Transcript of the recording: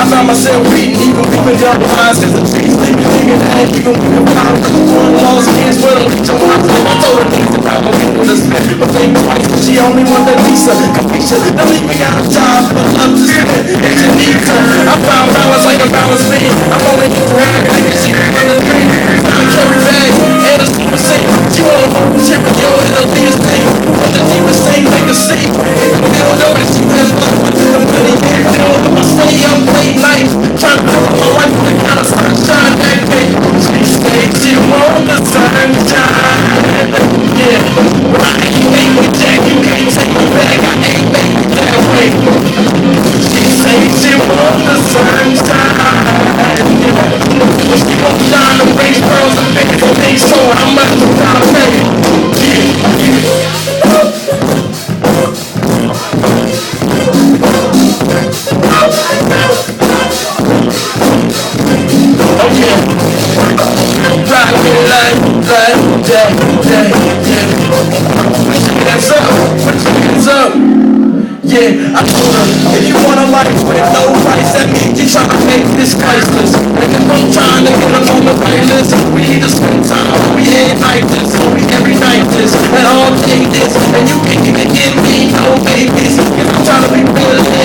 I found myself reading, even weeping down the lines, cause the trees leave me thinking that even we can find one lost kids with a leech on my flip. I told her things that I don't get with a split, but think twice, she only want that visa, capisha, don't even got a job, but love to spend, if you need to. I found balance like a balance beam, I'm only here to ride, like a secret from the dream. Found carry bags, and a super safe, she wanna hold the shit with yo, it'll be his thing. But the deepest thing, they can see, they don't know that she has love, but the money, they don't know I stay up late nights, trying to put my wife on the kind of sunshine that day. She said she want the sunshine, yeah. Right, you ain't with Jack, you can't take me back, I ain't made it that way. She said she want the sunshine, yeah. She gon' shine the race pearls and fingers on things, so how much you gotta pay? Rock me like that, yeah. Put your hands up, put your hands up. Yeah, I told her, if you want a life with no price, that means you tryna make this priceless. Niggas don't tryna get up on the right list. We need to spend time, we ain't like this, we every night this, and all day this. And you can't even give me no babies, if I'm tryna be real.